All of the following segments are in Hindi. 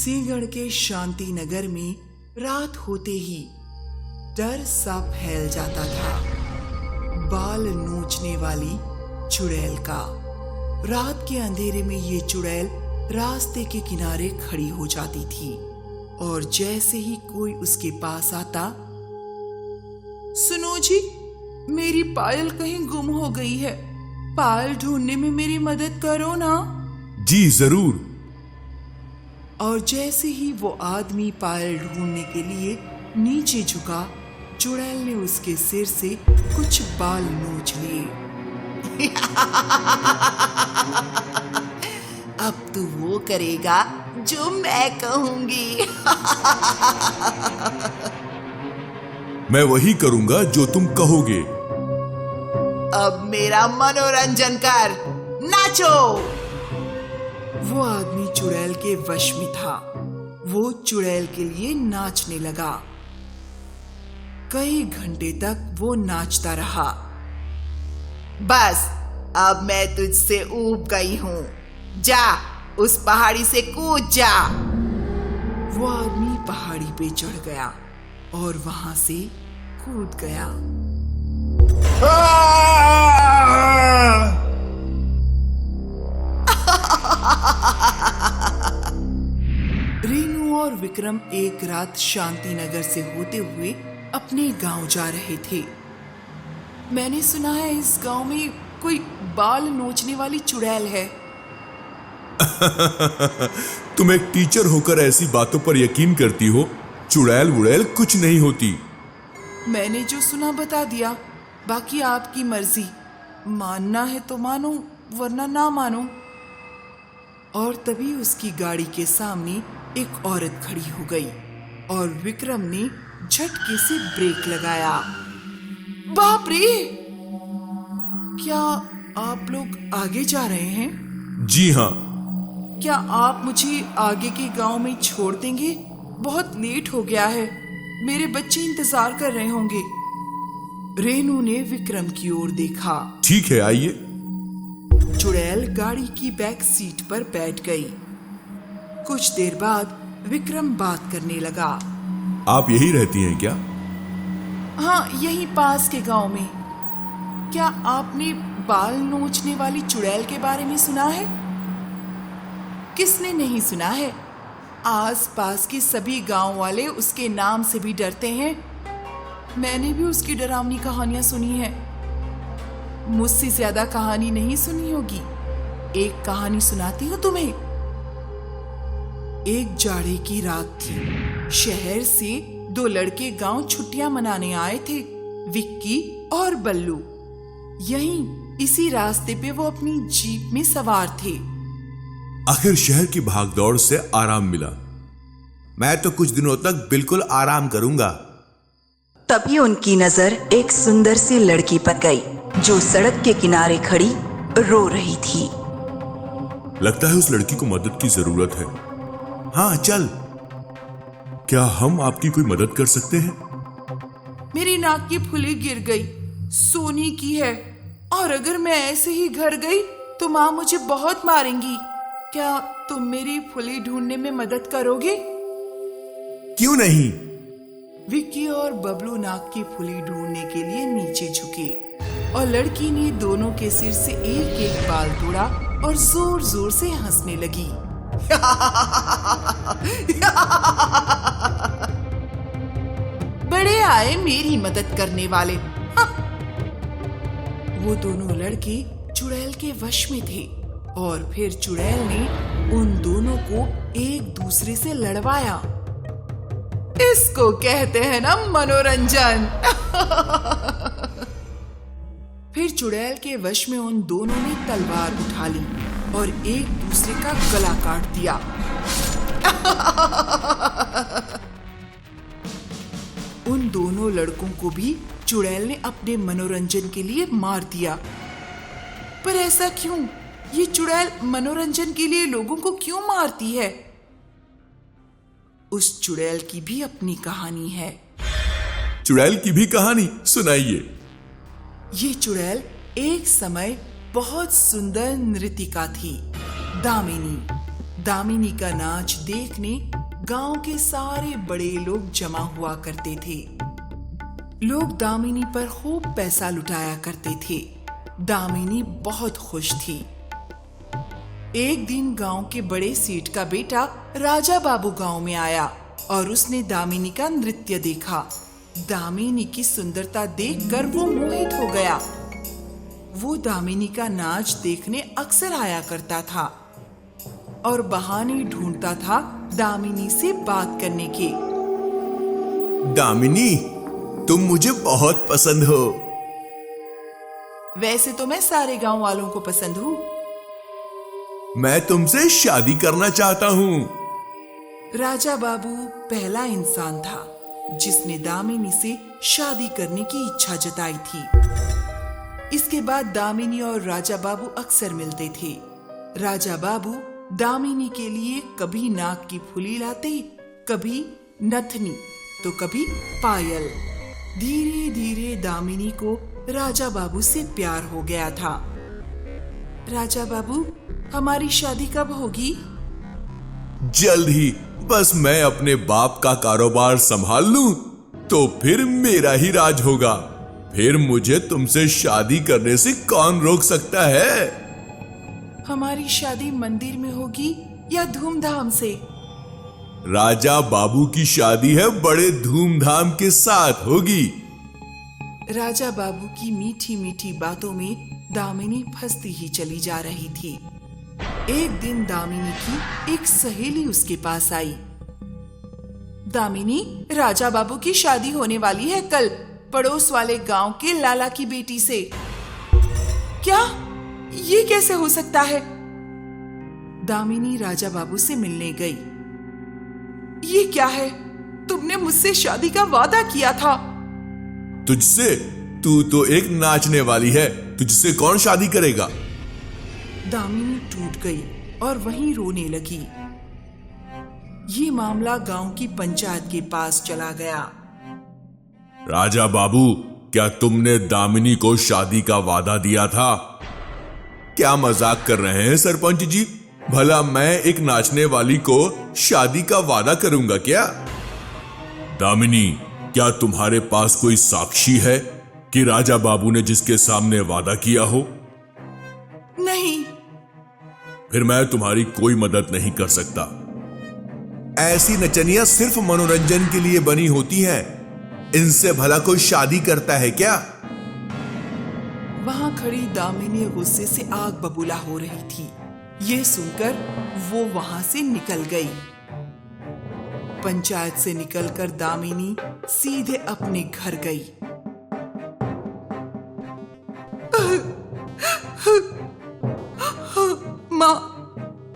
सिंहगढ़ के शांति नगर में रात होते ही डर सा फैल जाता था बाल नोचने वाली चुड़ैल का। रात के अंधेरे में ये चुड़ैल रास्ते के किनारे खड़ी हो जाती थी और जैसे ही कोई उसके पास आता, सुनो जी, मेरी पायल कहीं गुम हो गई है, पायल ढूंढने में मेरी मदद करो ना। जी जरूर। और जैसे ही वो आदमी पायल ढूंढने के लिए नीचे झुका, चुड़ैल ने उसके सिर से कुछ बाल नोच लिए। अब तू वो करेगा जो मैं कहूंगी। मैं वही करूंगा जो तुम कहोगे। अब मेरा मनोरंजन कर, नाचो। वो आदमी चुड़ैल के वश में था। वो चुड़ैल के लिए नाचने लगा। कई घंटे तक वो नाचता रहा। बस अब मैं तुझसे ऊब गई हूं, जा उस पहाड़ी से कूद जा। वो आदमी पहाड़ी पे चढ़ गया और वहां से कूद गया। रेनू और विक्रम एक रात शांति नगर से होते हुए अपने गांव जा रहे थे। मैंने सुना है इस गांव में कोई बाल नोचने वाली चुड़ैल है। तुम एक टीचर होकर ऐसी बातों पर यकीन करती हो? चुड़ैल वुड़ैल कुछ नहीं होती। मैंने जो सुना बता दिया, बाकी आपकी मर्जी, मानना है तो मानो वरना ना मानो। और तभी उसकी गाड़ी के सामने एक औरत खड़ी हो गई और विक्रम ने झटके से ब्रेक लगाया। बाप रे! क्या आप लोग आगे जा रहे हैं? जी हाँ। क्या आप मुझे आगे के गांव में छोड़ देंगे? बहुत लेट हो गया है, मेरे बच्चे इंतजार कर रहे होंगे। रेनू ने विक्रम की ओर देखा। ठीक है, आइए। चुड़ैल गाड़ी की बैक सीट पर बैठ गई। कुछ देर बाद विक्रम बात करने लगा। आप यही रहती हैं क्या? हाँ, यहीं पास के गांव में। क्या आपने बाल नोचने वाली चुड़ैल के बारे में सुना है? किसने नहीं सुना है? आस-पास के सभी गांव वाले उसके नाम से भी डरते हैं। मैंने भी उसकी डरावनी कहानियां सुनी हैं। मुझसे ज्यादा कहानी नहीं सुनी होगी। एक कहानी सुनाती हूँ तुम्हें। एक जाड़े की रात थी। शहर से दो लड़के गांव छुट्टियां मनाने आए थे, विक्की और बल्लू। यहीं इसी रास्ते पे वो अपनी जीप में सवार थे। आखिर शहर की भागदौड़ से आराम मिला। मैं तो कुछ दिनों तक बिल्कुल आराम करूंगा। तभी उनकी नजर एक सुंदर सी लड़की पर गई जो सड़क के किनारे खड़ी रो रही थी। लगता है उस लड़की को मदद की जरूरत है। हाँ चल, क्या हम आपकी कोई मदद कर सकते हैं? मेरी नाक की फुली गिर गई, सोने की है, और अगर मैं ऐसे ही घर गई तो माँ मुझे बहुत मारेंगी। क्या तुम मेरी फुली ढूंढने में मदद करोगे? क्यों नहीं। विक्की और बबलू नाक की फुली ढूंढने के लिए नीचे झुके और लड़की ने दोनों के सिर से एक एक बाल तोड़ा और जोर जोर से हंसने लगी। बड़े आए मेरी मदद करने वाले। वो दोनों लड़के चुड़ैल के वश में थे और फिर चुड़ैल ने उन दोनों को एक दूसरे से लड़वाया। इसको कहते हैं ना मनोरंजन। फिर चुड़ैल के वश में उन दोनों ने तलवार उठा ली और एक दूसरे का गला काट दिया। उन दोनों लड़कों को भी चुड़ैल ने अपने मनोरंजन के लिए मार दिया। पर ऐसा क्यों? ये चुड़ैल मनोरंजन के लिए लोगों को क्यों मारती है? उस चुड़ैल की भी अपनी कहानी है। चुड़ैल की भी कहानी सुनाइए। ये चुड़ैल एक समय बहुत सुंदर नृत्यिका थी, दामिनी। दामिनी का नाच देखने गांव के सारे बड़े लोग जमा हुआ करते थे। लोग दामिनी पर खूब पैसा लुटाया करते थे। दामिनी बहुत खुश थी। एक दिन गांव के बड़े सेठ का बेटा राजा बाबू गांव में आया और उसने दामिनी का नृत्य देखा। दामिनी की सुंदरता देखकर वो मोहित हो गया। वो दामिनी का नाच देखने अक्सर आया करता था और बहाने ढूंढता था दामिनी से बात करने के। दामिनी, तुम मुझे बहुत पसंद हो। वैसे तो मैं सारे गांव वालों को पसंद हूँ। मैं तुमसे शादी करना चाहता हूँ। राजा बाबू पहला इंसान था जिसने दामिनी से शादी करने की इच्छा जताई थी। इसके बाद दामिनी और राजा बाबू अक्सर मिलते थे। राजा बाबू दामिनी के लिए कभी नाक की फुली लाते, कभी नथनी तो कभी पायल। धीरे धीरे दामिनी को राजा बाबू से प्यार हो गया था। राजा बाबू, हमारी शादी कब होगी? जल्द ही, बस मैं अपने बाप का कारोबार संभाल लूं तो फिर मेरा ही राज होगा। फिर मुझे तुमसे शादी करने से कौन रोक सकता है? हमारी शादी मंदिर में होगी या धूमधाम से? राजा बाबू की शादी है, बड़े धूमधाम के साथ होगी। राजा बाबू की मीठी मीठी बातों में दामिनी फंसती ही चली जा रही थी। एक दिन दामिनी की एक सहेली उसके पास आई। दामिनी, राजा बाबू की शादी होने वाली है कल, पड़ोस वाले गांव के लाला की बेटी से। क्या? ये कैसे हो सकता है? दामिनी राजा बाबू से मिलने गई। ये क्या है? तुमने मुझसे शादी का वादा किया था। तुझसे? तू तो एक नाचने वाली है, तुझसे कौन शादी करेगा? दामिनी टूट गई और वहीं रोने लगी। ये मामला गांव की पंचायत के पास चला गया। राजा बाबू, क्या तुमने दामिनी को शादी का वादा दिया था? क्या मजाक कर रहे हैं सरपंच जी? भला मैं एक नाचने वाली को शादी का वादा करूंगा क्या? दामिनी, क्या तुम्हारे पास कोई साक्षी है कि राजा बाबू ने जिसके सामने वादा किया हो? नहीं। फिर मैं तुम्हारी कोई मदद नहीं कर सकता। ऐसी नचनियां सिर्फ मनोरंजन के लिए बनी होती हैं। इनसे भला कोई शादी करता है क्या? वहां खड़ी दामिनी गुस्से से आग बबूला हो रही थी। ये सुनकर वो वहां से निकल गई। पंचायत से निकलकर दामिनी सीधे अपने घर गई।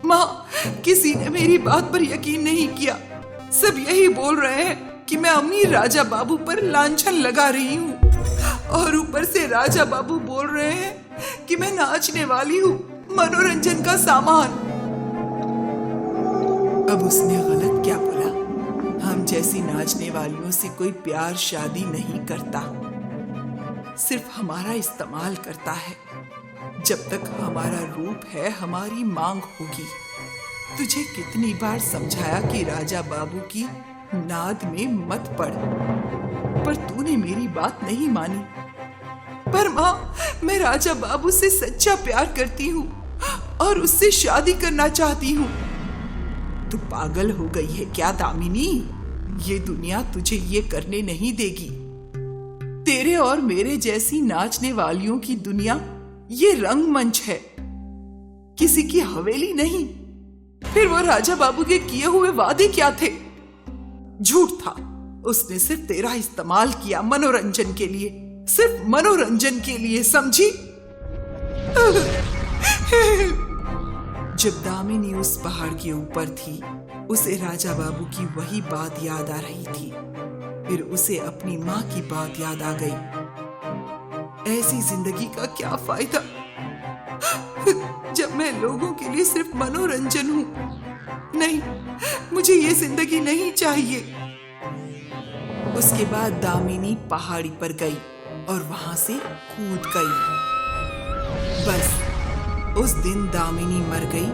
माँ, किसी ने मेरी बात पर यकीन नहीं किया। सब यही बोल रहे हैं कि मैं अमीर राजा बाबू पर लांछन लगा रही हूँ और ऊपर से राजा बाबू बोल रहे हैं कि मैं नाचने वाली हूँ, मनोरंजन का सामान। अब उसने गलत क्या बोला? हम जैसी नाचने वालियों से कोई प्यार शादी नहीं करता, सिर्फ हमारा इस्तेमाल करता है। जब तक हमारा रूप है, हमारी मांग होगी। तुझे कितनी बार समझाया कि राजा बाबू की नाद में मत पड़, पर तूने मेरी बात नहीं मानी। पर माँ, मैं राजा बाबू से सच्चा प्यार करती हूँ और उससे शादी करना चाहती हूँ। तू पागल हो गई है क्या दामिनी? ये दुनिया तुझे ये करने नहीं देगी। तेरे और मेरे जैसी नाचने वालियों की दुनिया ये रंगमंच है, किसी की हवेली नहीं। फिर वो राजा बाबू के किए हुए वादे क्या थे? झूठ था। उसने सिर्फ तेरा इस्तेमाल किया मनोरंजन के लिए, सिर्फ मनोरंजन के लिए, समझी? जब दामिनी उस पहाड़ के ऊपर थी, उसे राजा बाबू की वही बात याद आ रही थी। फिर उसे अपनी माँ की बात याद आ गई। ऐसी जिंदगी का क्या फायदा जब मैं लोगों के लिए सिर्फ मनोरंजन हूं। नहीं, मुझे ये जिंदगी नहीं चाहिए। उसके बाद दामिनी पहाड़ी पर गई और वहां से कूद गई। बस उस दिन दामिनी मर गई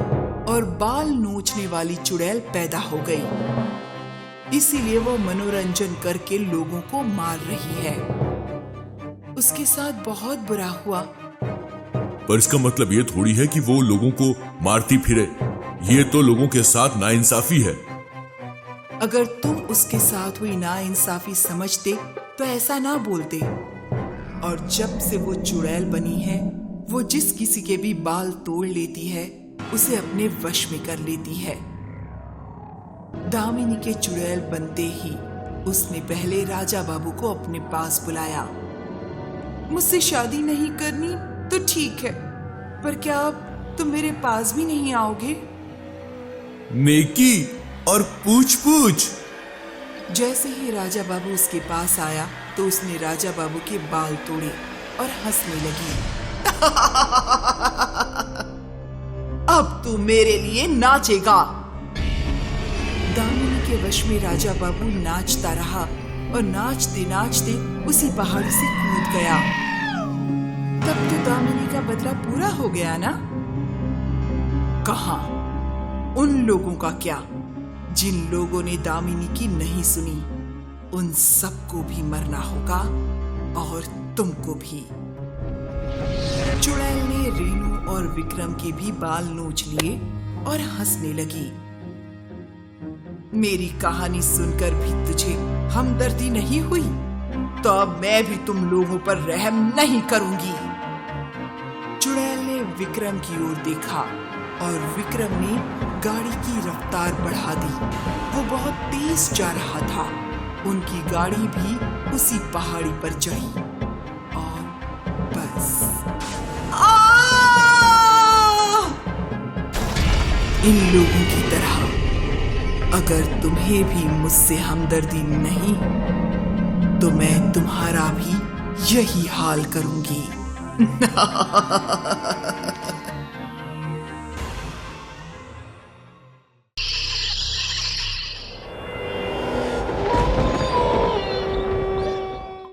और बाल नोचने वाली चुड़ैल पैदा हो गई। इसीलिए वो मनोरंजन करके लोगों को मार रही है। उसके साथ बहुत बुरा हुआ। पर इसका मतलब ये थोड़ी है कि वो लोगों को मारती फिरे। ये तो लोगों के साथ नाइंसाफी है। अगर तुम उसके साथ हुई नाइंसाफी समझते तो ऐसा ना बोलते। और जब से वो चुड़ैल बनी है, वो जिस किसी के भी बाल तोड़ लेती है, उसे अपने वश में कर लेती है। दामिनी के चुड़ैल बनते ही उसने पहले राजा बाबू को अपने पास बुलाया। मुझसे शादी नहीं करनी तो ठीक है, पर क्या अब तुम मेरे पास भी नहीं आओगे? नेकी और पूछ पूछ। जैसे ही राजा बाबू उसके पास आया तो उसने राजा बाबू के बाल तोड़े और हंसने लगी। अब तू मेरे लिए नाचेगा। दामिनी के वश में राजा बाबू नाचता रहा और नाचते नाचते उसी पहाड़ी से कूद गया। तब तो दामिनी का बदला पूरा हो गया ना? कहां? उन लोगों का क्या जिन लोगों ने दामिनी की नहीं सुनी? उन सबको भी मरना होगा और तुमको भी। चुड़ैल ने रेणु और विक्रम के भी बाल नोच लिए और हंसने लगी। मेरी कहानी सुनकर भी तुझे हमदर्दी नहीं हुई? तो अब मैं भी तुम लोगों पर रहम नहीं करूंगी। चुड़ैल ने विक्रम की ओर देखा और विक्रम ने गाड़ी की रफ्तार बढ़ा दी। वो बहुत तेज जा रहा था। उनकी गाड़ी भी उसी पहाड़ी पर चढ़ी और बस इन लोगों की तरह अगर तुम्हें भी मुझसे हमदर्दी नहीं तो मैं तुम्हारा भी यही हाल करूंगी।